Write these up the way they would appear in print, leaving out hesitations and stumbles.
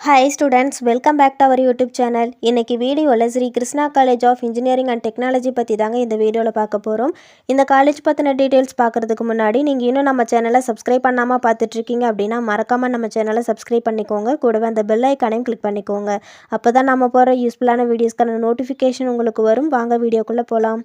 Hi students, welcome back to our YouTube channel. இன்னைக்கு வீடியோல Sri Krishna college of engineering and technology பற்றி தாங்க இந்த வீடியோவில் பார்க்க போகிறோம். இந்த காலேஜ் பற்றின டீட்டெயில்ஸ் பார்க்குறதுக்கு முன்னாடி நீங்கள் இன்னும் நம்ம சேனலை சப்ஸ்கிரைப் பண்ணாமல் பார்த்துட்ருக்கீங்க அப்படின்னா மறக்காமல் நம்ம சேனலை சப்ஸ்கிரைப் பண்ணிக்கோங்க. கூடவே அந்த பெல் ஐக்கானையும் கிளிக் பண்ணிக்கோங்க. அப்போ தான் நம்ம போகிற யூஸ்ஃபுல்லான வீடியோஸ்க்கான நோட்டிஃபிகேஷன் உங்களுக்கு வரும். வாங்க வீடியோக்குள்ளே போகலாம்.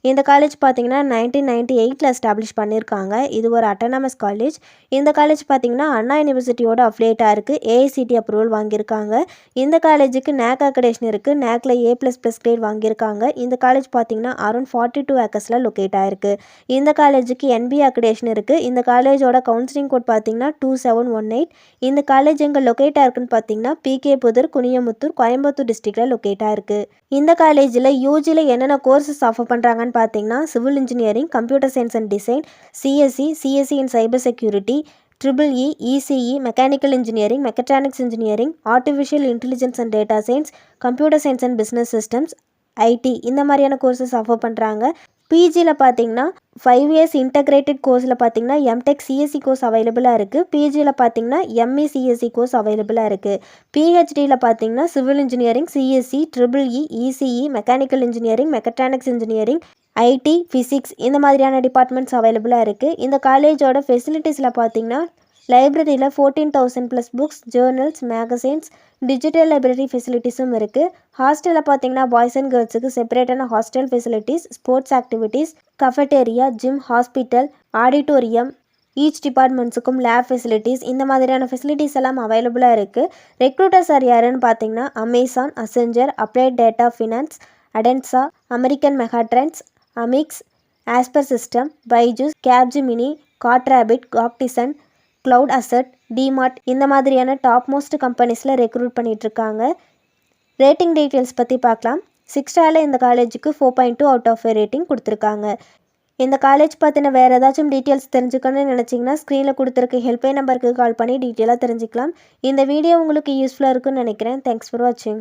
இந்த காலேஜ் பார்த்தீங்கன்னா 1998 எஸ்டாப்ளிஷ் பண்ணியிருக்காங்க. இது ஒரு அட்டானமஸ் காலேஜ். இந்த காலேஜ் பார்த்தீங்கன்னா அண்ணா யூனிவர்சிட்டியோட அஃபிலியேட்டாக இருக்குது. ஏஐசிடி அப்ரூவல் வாங்கியிருக்காங்க. இந்த காலேஜுக்கு நேக் அக்ரெடிஷன் இருக்குது. நேக்கில் A++ கிரேட் வாங்கியிருக்காங்க. இந்த காலேஜ் பார்த்தீங்கன்னா அரௌண்ட் 42 ஏக்கர்ஸில் லொக்கேட் ஆகிருக்கு. இந்த காலேஜுக்கு NBA அக்ரெடிஷன் இருக்குது. இந்த காலேஜோட கவுன்சிலிங் கோட் பார்த்தீங்கன்னா 2718. இந்த காலேஜ் எங்கே லொக்கேட் ஆயிருக்குன்னு பார்த்தீங்கன்னா PK புதூர், குனியமுத்தூர், கோயம்புத்தூர் டிஸ்ட்ரிக்டில் லொக்கேட் ஆயிருக்கு. இந்த காலேஜில் யூஜியில் என்னென்ன கோர்சஸ் ஆஃபர் பண்ணுறாங்கன்னு பார்த்தீங்கன்னா civil engineering, computer science and design, CSC in cyber security, EEE, ECE, mechanical engineering, mechatronics engineering, artificial intelligence and data science, computer science and business systems, IT இந்த மாதிரியான courses offer பண்ணுறாங்க. பிஜியில் பார்த்தீங்கன்னா 5 years integrated கோர்ஸில் பார்த்தீங்கன்னா MTech CSC course அவைலபிளாக இருக்குது. பிஜியில் பார்த்தீங்கன்னா ME CSC course அவைலபிளாக இருக்குது. பிஹெச்டியில் பார்த்தீங்கன்னா civil engineering, CSC, EEE, ECE, mechanical engineering, mechatronics engineering, IT, physics இந்த மாதிரியான டிபார்ட்மெண்ட்ஸ் அவைலபிளாக இருக்குது. இந்த காலேஜோட ஃபெசிலிட்டிஸில் பார்த்தீங்கன்னா லைப்ரரியில் 14,000+ books, journals, magazines, digital library ஃபெசிலிட்டிஸும் இருக்குது. ஹாஸ்டலில் பார்த்தீங்கன்னா பாய்ஸ் அண்ட் கேர்ள்ஸுக்கு செப்பரேட்டான hostel facilities, sports activities, cafeteria, gym, hospital, auditorium, each டிபார்ட்மெண்ட்ஸுக்கும் லேப் ஃபெசிலிட்டிஸ் இந்த மாதிரியான ஃபெசிலிட்டிஸ் எல்லாம் அவைலபிளாக இருக்குது. ரெக்ரூட்டர்ஸ் யாருன்னு பார்த்தீங்கன்னா Amazon, Accenture, Applied Data Finance, அடென்சா, அமெரிக்கன் மெகாட்ரெண்ட்ஸ், அமிக்ஸ், ஆஸ்பர் சிஸ்டம், பைஜூஸ், கேப்ஜிமினி, காட்ராபிட், காப்டிசன், க்ளவுட் அசட், டிமார்ட் இந்த மாதிரியான டாப் மோஸ்ட் கம்பெனிஸில் ரெக்ரூட் பண்ணிகிட்ருக்காங்க. ரேட்டிங் டீட்டெயில்ஸ் பற்றி பார்க்கலாம். 6 ஸ்டாரில் இந்த காலேஜுக்கு 4.2 அவுட் ஆஃப் 5 ரேட்டிங் கொடுத்துருக்காங்க. இந்த காலேஜ் பற்றின வேறு ஏதாச்சும் டீட்டெயில்ஸ் தெரிஞ்சுக்கணும்னு நினச்சிங்கன்னா ஸ்க்ரீனில் கொடுத்துருக்க ஹெல்ப்லைன் நம்பருக்கு கால் பண்ணி டீட்டெயிலாக தெரிஞ்சுக்கலாம். இந்த வீடியோ உங்களுக்கு யூஸ்ஃபுல்லாக இருக்குன்னு நினைக்கிறேன். தேங்க்ஸ் ஃபார் வாட்சிங்.